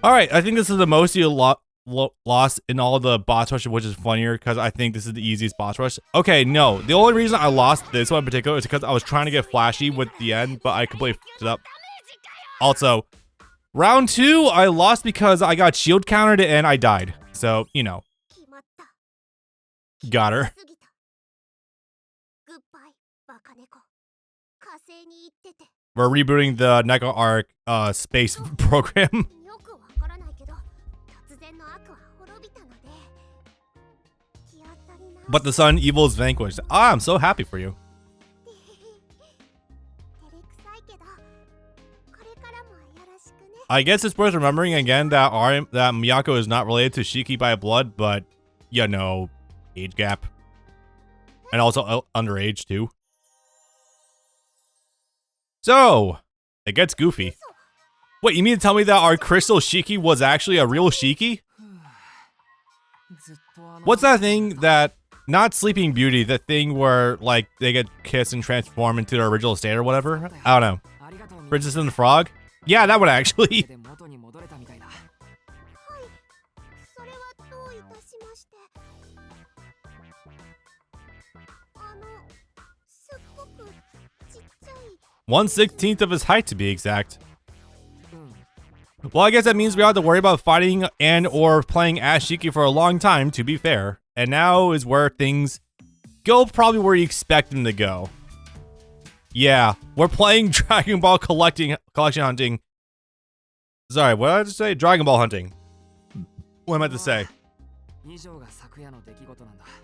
Alright, I think this is the most you lost in all the boss rushes, which is funnier because I think this is the easiest boss rush. Okay, no. The only reason I lost this one in particular is because I was trying to get flashy with the end, but I completely fucked it up. Also, round 2, I lost because I got shield countered and I died. So, you know. Got her. We're rebooting the Neko Arc space program. But the sun evil is vanquished. Ah, I'm so happy for you. I guess it's worth remembering again that Miyako is not related to Shiki by blood, but you know, age gap. And also underage too. So, it gets goofy. Wait, you mean to tell me that our crystal Shiki was actually a real Shiki? What's that thing that, not Sleeping Beauty, the thing where, like, they get kissed and transform into their original state or whatever? I don't know. Princess and the Frog? Yeah, that one actually. One-16th of his height, to be exact. Well, I guess that means we don't have to worry about fighting and or playing as Shiki for a long time, to be fair. And now is where things go probably where you expect them to go. Yeah, we're playing Dragon Ball collection hunting. Sorry, what did I just say? Dragon Ball hunting. What am I meant to say?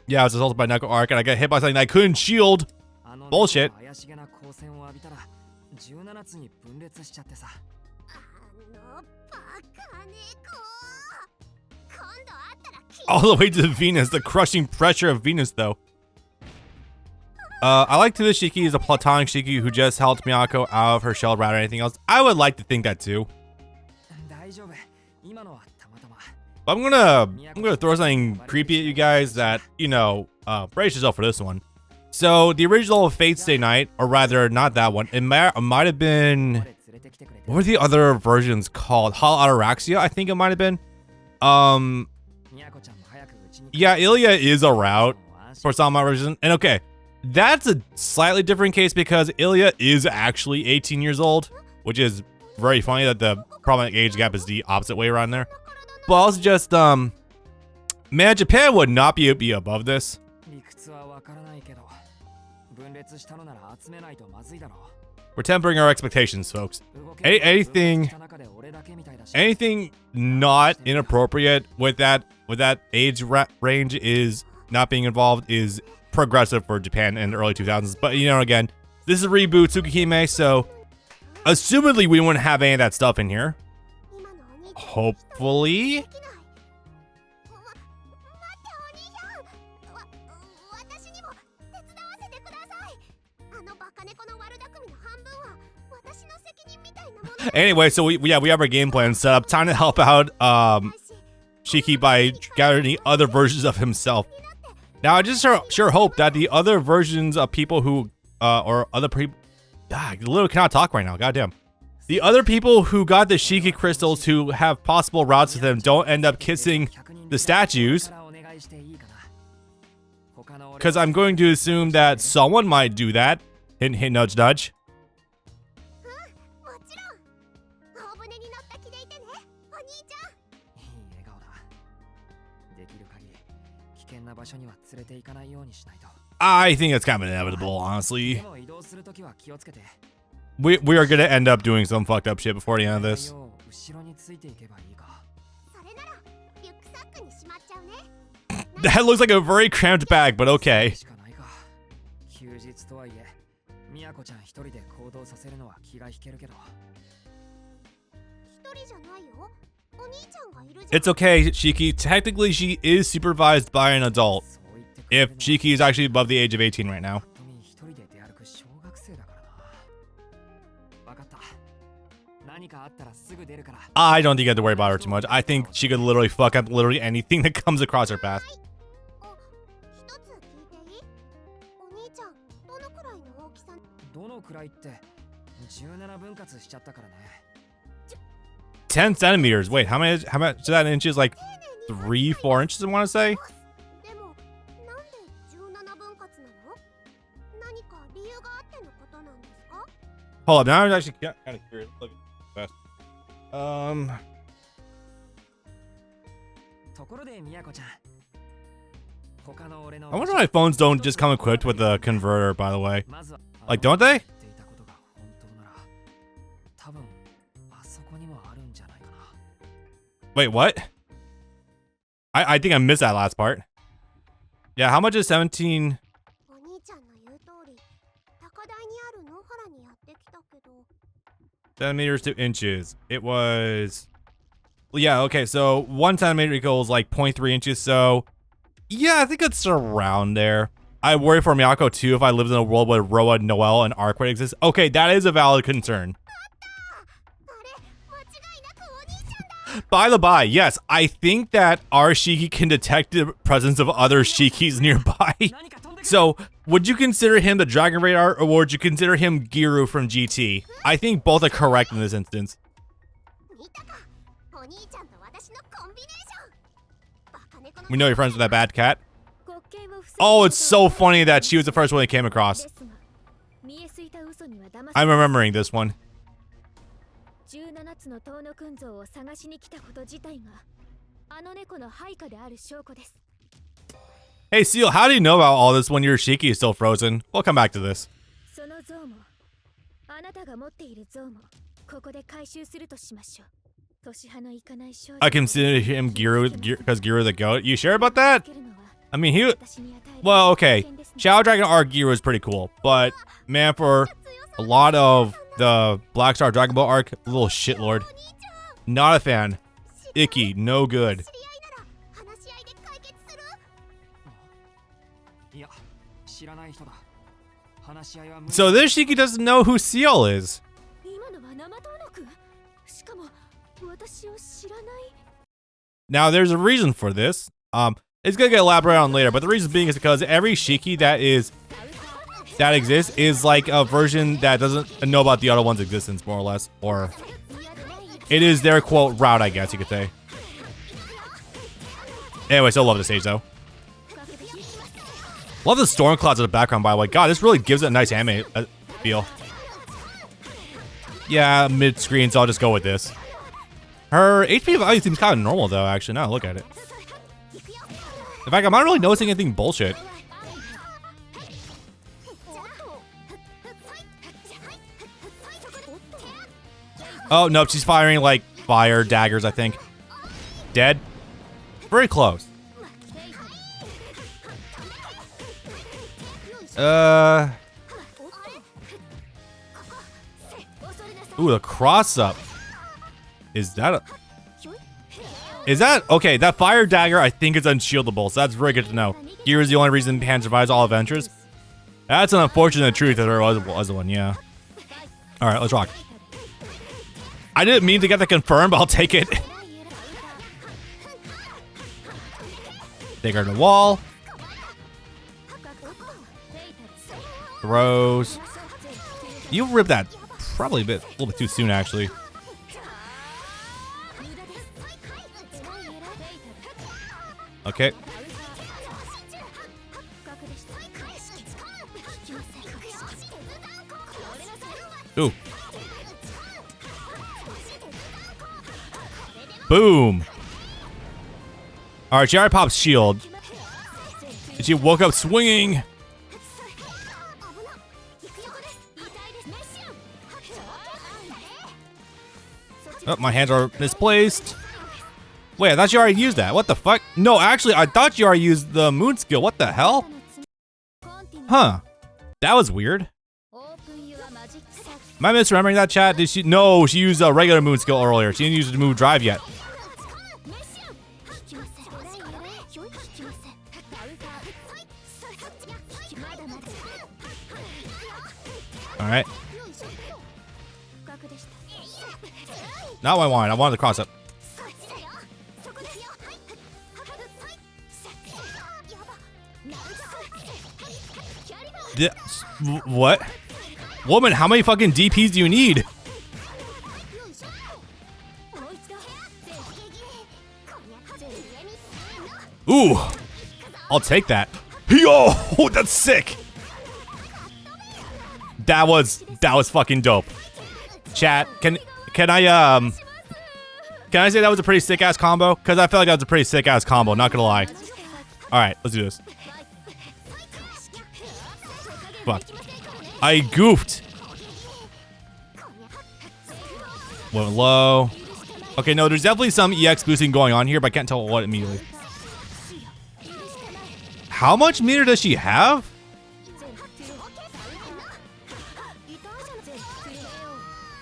Yeah, I was assaulted by Neko Arc and I got hit by something that I couldn't shield. Bullshit. All the way to Venus, the crushing pressure of Venus, though. I like to this Shiki is a platonic Shiki who just helped Miyako out of her shell rather than anything else. I would like to think that too. But I'm gonna throw something creepy at you guys that, you know, brace yourself for this one. So the original Fate Stay Night, or rather not that one, it might have been, what were the other versions called? Hall Ataraxia, I think it might have been. Yeah, Ilya is a route for some reason. And okay, that's a slightly different case because Ilya is actually 18 years old, which is very funny that the problematic age gap is the opposite way around there. But also just, man, Japan would not be above this. We're tempering our expectations, folks. Anything not inappropriate with that age range is not being involved is progressive for Japan in the early 2000s. But you know, again, this is a reboot Tsukihime, so assumedly we wouldn't have any of that stuff in here. Hopefully. Anyway, so we have our game plan set up. Time to help out Shiki by gathering other versions of himself. Now, I just sure hope that the other versions of people who or other people, I literally cannot talk right now. Goddamn. The other people who got the Shiki crystals who have possible routes to them don't end up kissing the statues. Because I'm going to assume that someone might do that. Hint, hint, nudge, nudge. I think it's kind of inevitable, honestly. We are gonna end up doing some fucked up shit before the end of this. That looks like a very cramped bag, but okay. It's okay, Shiki. Technically, she is supervised by an adult. If Shiki is actually above the age of 18 right now. I don't think you have to worry about her too much. I think she could literally fuck up literally anything that comes across her path. 10 centimeters. Wait, how much is that in inches? Like 3-4 inches, I want to say. Hold up, now I'm actually kind of curious. Look at this. I wonder why phones don't just come equipped with a converter, by the way. Like, don't they? Wait, what? I think I missed that last part. Yeah, how much is 17? Centimeters to inches. It was... Yeah, okay, so 1 centimeter equals like 0.3 inches, so... Yeah, I think it's around there. I worry for Miyako too if I lived in a world where Roa, Noelle, and Arkwright exist. Okay, that is a valid concern. By the by, yes, I think that our Shiki can detect the presence of other Shikis nearby. So, would you consider him the Dragon Radar, or would you consider him Giru from GT? I think both are correct in this instance. We know you're friends with that bad cat. Oh, it's so funny that she was the first one they came across. I'm remembering this one. Hey Seal, how do you know about all this when your Shiki is still frozen? We'll come back to this. I consider him Giru because Giru the goat. You sure about that? I mean, he... Well, okay. Shadow Dragon Arc Giru is pretty cool, but man, for a lot of the Black Star Dragon Ball arc, little shitlord. Not a fan. Icky, no good. So this Shiki doesn't know who Seal is. Now there's a reason for this. It's gonna get elaborated on later, but the reason being is because every Shiki that exists is like a version that doesn't know about the other one's existence, more or less, or it is their quote route, I guess you could say. Anyway, still love this stage though. Love the storm clouds in the background, by the way. God, this really gives it a nice anime feel. Yeah, mid-screen, so I'll just go with this. Her HP value seems kind of normal, though, actually, now look at it. In fact, I'm not really noticing anything bullshit. Oh, nope, she's firing, like, fire daggers, I think. Dead? Very close. Ooh, the cross-up. Is that okay, that fire dagger I think is unshieldable, so that's very good to know. Gear is the only reason Pan survives all adventures. That's an unfortunate truth that there was one, yeah. Alright, let's rock. I didn't mean to get that confirmed, but I'll take it. Take her to the wall. Throws. You ripped that probably a little bit too soon, actually. Okay. Ooh. Boom. Alright, she already popped shield. And she woke up swinging. Oh, my hands are misplaced. Wait, I thought you already used that. What the fuck? No, actually, I thought you already used the moon skill. What the hell? Huh. That was weird. Am I misremembering that, chat? Did she? No, she used a regular moon skill earlier. She didn't use the move drive yet. Alright. Not what I wanted. I wanted the cross up. What? Woman, how many fucking DPs do you need? Ooh, I'll take that. Yo, that's sick. That was fucking dope. Chat, can I say that was a pretty sick ass combo? Cause I feel like that was a pretty sick ass combo, not gonna lie. Alright, let's do this. Fuck. I goofed. Went low. Okay, no, there's definitely some EX boosting going on here, but I can't tell what immediately. How much meter does she have?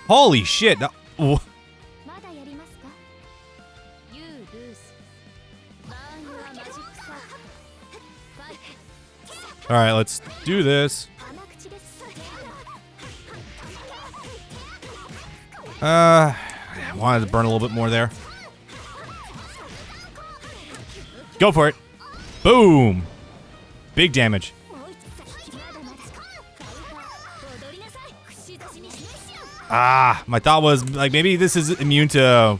Holy shit. Alright, let's do this. I wanted to burn a little bit more there. Go for it. Boom. Big damage. Ah, my thought was like maybe this is immune to.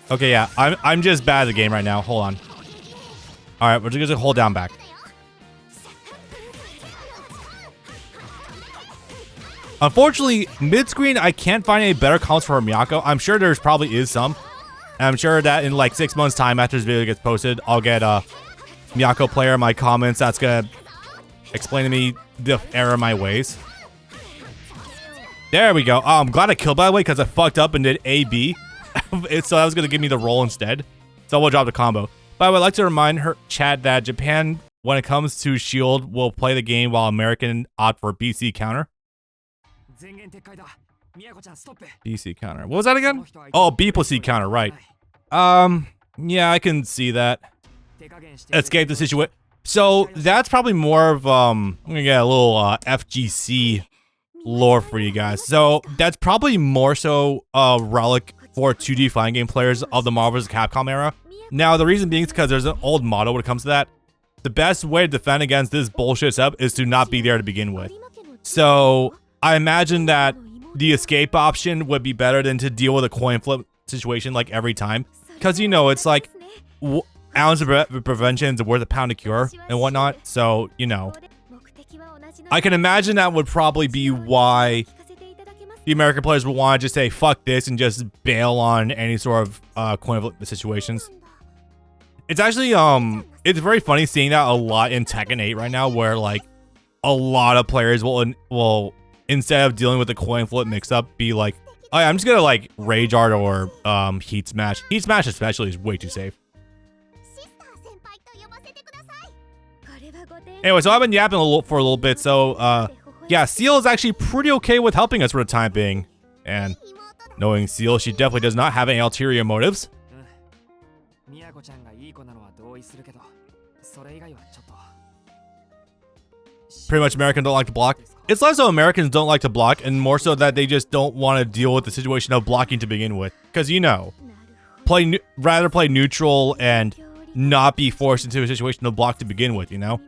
Okay, yeah, I'm just bad at the game right now. Hold on. All right, we're just gonna hold down back. Unfortunately, mid-screen, I can't find any better comments for Miyako. I'm sure there's probably is some. And I'm sure that in like 6 months' time after this video gets posted, I'll get a Miyako player in my comments that's gonna explain to me the error of my ways. There we go. Oh, I'm glad I killed, by the way, because I fucked up and did A-B. So that was gonna give me the roll instead. So we'll drop the combo. By the way, I'd like to remind her chat that Japan, when it comes to Shield, will play the game while American opt for BC counter. BC counter. What was that again? Oh, B plus C counter, right. Yeah, I can see that. Escape the situation. So that's probably more of I'm gonna get a little FGC lore for you guys. So that's probably more so a relic for 2D fighting game players of the Marvel vs. Capcom era. Now the reason being is because there's an old motto when it comes to that. The best way to defend against this bullshit setup is to not be there to begin with. So I imagine that the escape option would be better than to deal with a coin flip situation like every time. Because, you know, it's like ounce of prevention is worth a pound of cure and whatnot. So, you know, I can imagine that would probably be why the American players would want to just say, fuck this, and just bail on any sort of coin flip situations. It's actually, it's very funny seeing that a lot in Tekken 8 right now, where, like, a lot of players will instead of dealing with the coin flip mix-up, be like, oh, yeah, I'm just gonna, like, Rage Art or Heat Smash. Heat Smash especially is way too safe. Anyway, so I've been yapping for a little bit, so, yeah, Seal is actually pretty okay with helping us for the time being. And knowing Seal, she definitely does not have any ulterior motives. Pretty much Americans don't like to block. It's less so Americans don't like to block, and more so that they just don't want to deal with the situation of blocking to begin with. Because, you know, rather play neutral and not be forced into a situation of block to begin with, you know?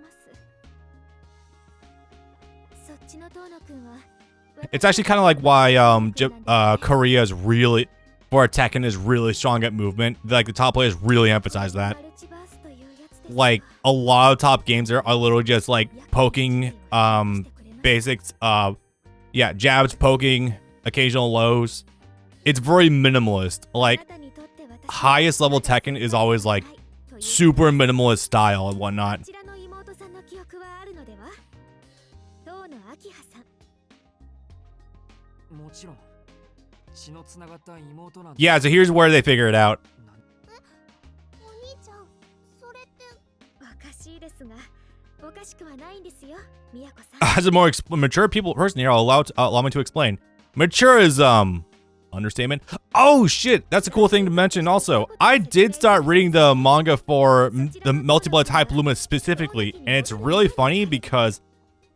It's actually kind of like why Korea is really, for Tekken, is really strong at movement. Like, the top players really emphasize that. Like, a lot of top games are literally just, like, poking, basics, yeah, jabs, poking, occasional lows. It's very minimalist. Like, highest level Tekken is always, like, super minimalist style and whatnot. Yeah, so here's where they figure it out. As a more mature person here, allow me to explain. Mature is understatement. Oh shit, that's a cool thing to mention. Also, I did start reading the manga for the Melty Blood type Lumina specifically, and it's really funny because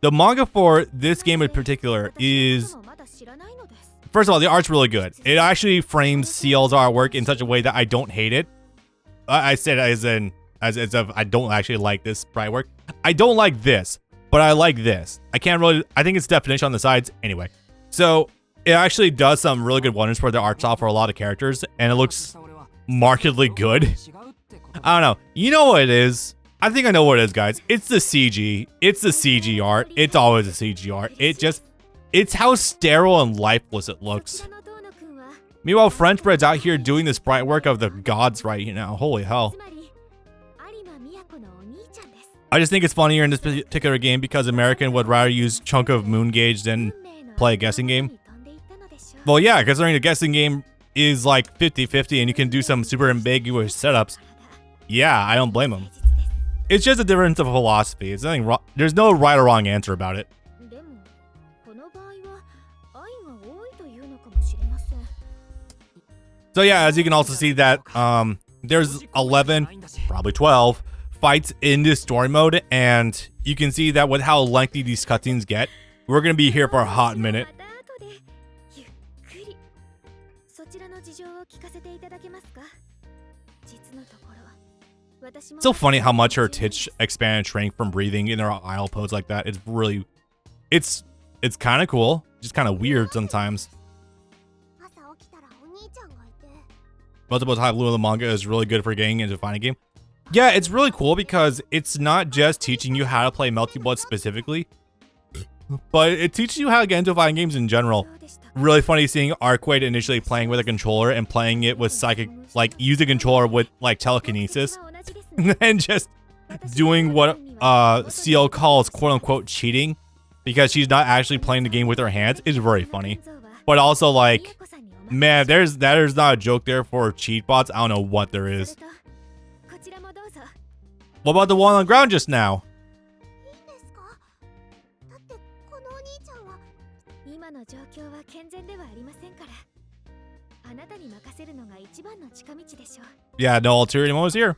the manga for this game in particular is, first of all, the art's really good. It actually frames Seal's artwork in such a way that I don't hate it. I said as if I don't actually like this sprite work. I don't like this, but I like this. I can't really, I think it's definition on the sides. Anyway, so it actually does some really good wonders for the art style for a lot of characters, and it looks markedly good. I don't know. You know what it is? I think I know what it is, guys. It's the CG. It's the CG art. It's always a CG art. It's how sterile and lifeless it looks. Meanwhile, French bread's out here doing the sprite work of the gods right now. Holy hell. I just think it's funnier in this particular game because American would rather use chunk of moon gauge than play a guessing game. Well, yeah, considering the guessing game is like 50-50 and you can do some super ambiguous setups. Yeah, I don't blame them. It's just a difference of philosophy. It's nothing wrong. There's no right or wrong answer about it. So yeah, as you can also see that there's 11, probably 12 fights in this story mode, and you can see that with how lengthy these cutscenes get, we're gonna be here for a hot minute. It's so funny how much her titch expand and shrink from breathing in her idle pose like that. It's really, it's kind of cool, just kind of weird sometimes. Multiple type Lumina manga is really good for getting into a fighting game. Yeah, it's really cool because it's not just teaching you how to play Melty Blood specifically, but it teaches you how to get into fighting games in general. Really funny seeing Arcade initially playing with a controller and playing it with psychic, like using a controller with like telekinesis, and just doing what CL calls quote unquote cheating, because she's not actually playing the game with her hands. Is very funny, but also like, man, there's not a joke there for cheat bots. I don't know what there is. What about the one on the ground just now? Yeah, no ulterior motives here.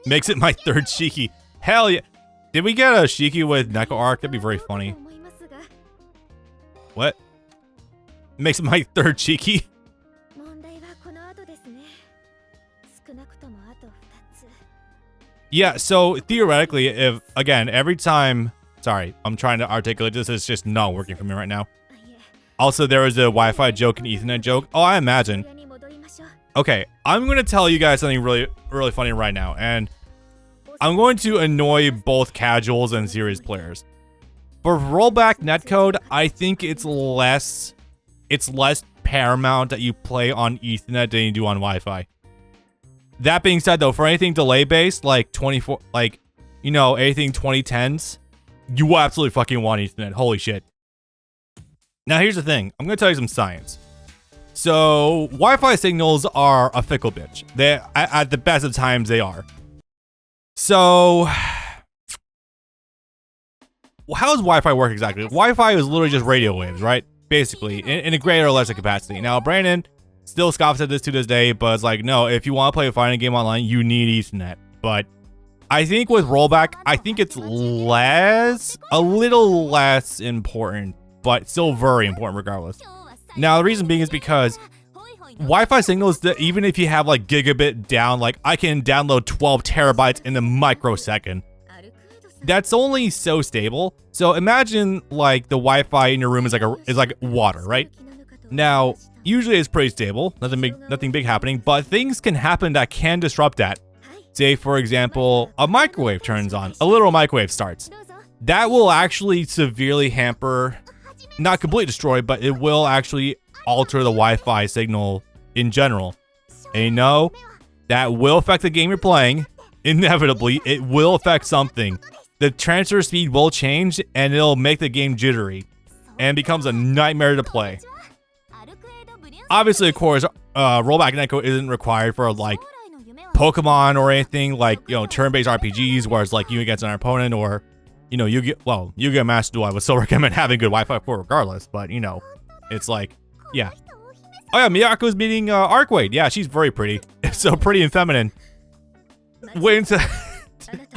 Makes it my third Shiki. Hell yeah. Did we get a Shiki with Neko Arc? That'd be very funny. What? Makes it my third Shiki? Yeah, so theoretically, if, again, every time... Sorry, I'm trying to articulate this. It's just not working for me right now. Also, there was a Wi-Fi joke and Ethernet joke. Oh, I imagine. Okay, I'm going to tell you guys something really, really funny right now. And I'm going to annoy both casuals and serious players. For rollback netcode, I think it's less paramount that you play on Ethernet than you do on Wi-Fi. That being said, though, for anything delay-based, like 24, like, you know, anything 2010s, you absolutely fucking want Ethernet. Holy shit. Now, here's the thing. I'm going to tell you some science. So, Wi-Fi signals are a fickle bitch. At the best of times, they are. So, how does Wi-Fi work exactly? Wi-Fi is literally just radio waves, right? Basically, in a greater or lesser capacity. Now, Brandon still scoffs at this to this day, but it's like, no, if you want to play a fighting game online, you need Ethernet. But I think with rollback, I think it's a little less important, but still very important regardless. Now, the reason being is because Wi-Fi signals, that even if you have like gigabit down, like I can download 12 terabytes in a microsecond. That's only so stable. So imagine like the Wi-Fi in your room is like water, right? Now, usually it's pretty stable, nothing big happening, but things can happen that can disrupt that. Say, for example, a microwave turns on, a literal microwave starts. That will actually severely hamper, not completely destroy, but it will actually alter the Wi-Fi signal in general. And you know, that will affect the game you're playing. Inevitably, it will affect something. The transfer speed will change, and it'll make the game jittery, and becomes a nightmare to play. Obviously, of course, rollback netcode isn't required for like Pokemon or anything like, you know, turn-based RPGs, where it's like you against an opponent, or, you know, you get Master Duel. I would still recommend having good Wi-Fi for regardless, but you know, it's like, yeah. Oh yeah, Miyako's meeting Arcade. Yeah, she's very pretty. So pretty and feminine. Wait until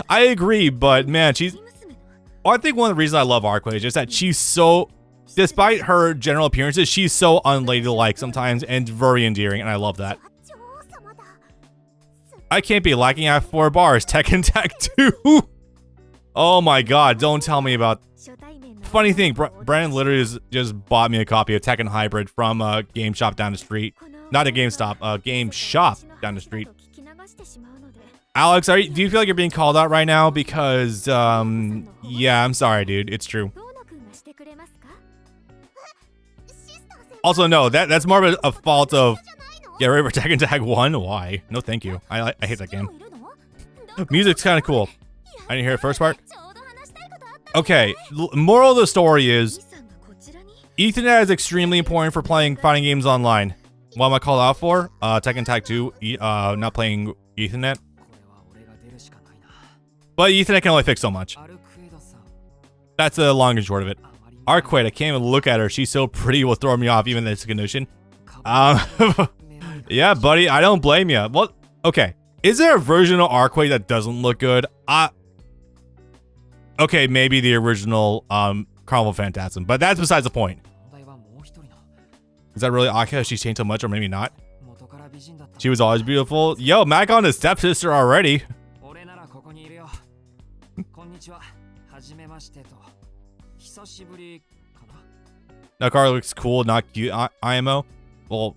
I agree, but man, she's. Well, I think one of the reasons I love Arcade is just that she's so, despite her general appearances, she's so unladylike sometimes and very endearing, and I love that. I can't be lacking at 4 bars. Tekken Tag 2. Oh my god, don't tell me about. funny thing, Brandon literally just bought me a copy of Tekken Hybrid from a game shop down the street. Not a GameStop, a game shop down the street. Alex, do you feel like you're being called out right now? Because, yeah, I'm sorry, dude. It's true. Also, no, that's more of a fault of... Get ready for Tekken Tag 1? Why? No, thank you. I hate that game. Music's kind of cool. I didn't hear the first part. Okay, moral of the story is... Ethernet is extremely important for playing fighting games online. What am I called out for? Tekken Tag 2, not playing Ethernet. But Ethernet can only fix so much. That's the long and short of it. Arquade, I can't even look at her. She's so pretty, will throw me off even in this condition. Yeah, buddy, I don't blame you. Well, okay. Is there a version of Arquade that doesn't look good? Okay, maybe the original Carnival Phantasm, but that's besides the point. Is that really Akiha? She's changed so much, or maybe not? She was always beautiful. Yo, Mac on his stepsister already. That car looks cool, not cute. IMO? Well,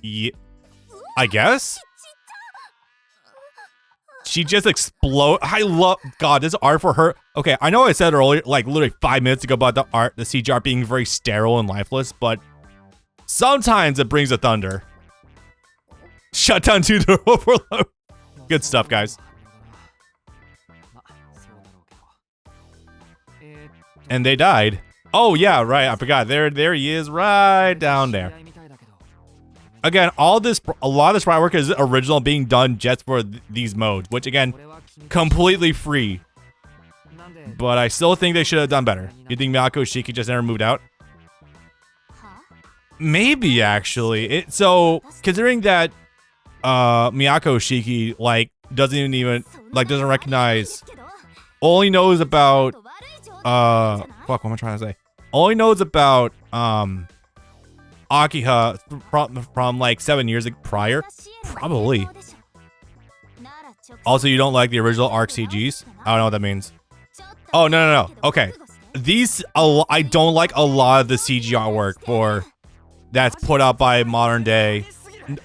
yeah, I guess? She just explode. I love, God, this art for her. Okay, I know I said earlier, like literally 5 minutes ago about the art, the CG art being very sterile and lifeless, but sometimes it brings the thunder. Shut down to the overload. Good stuff, guys. And they died. Oh yeah, right. I forgot. There he is, right down there. Again, a lot of this sprite work is original, being done just for these modes, which again, completely free. But I still think they should have done better. You think Miyako Shiki just never moved out? Maybe actually. So considering that Miyako Shiki like doesn't recognize, only knows about fuck, what am I trying to say? Only knows about Akiha from like 7 years prior, probably. Also, you don't like the original ARC CGs? I don't know what that means. Oh no. Okay, I don't like a lot of the CG artwork for that's put out by modern day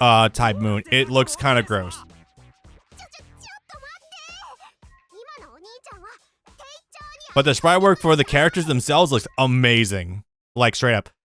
Type Moon. It looks kind of gross. But the sprite work for the characters themselves looks amazing. Like straight up.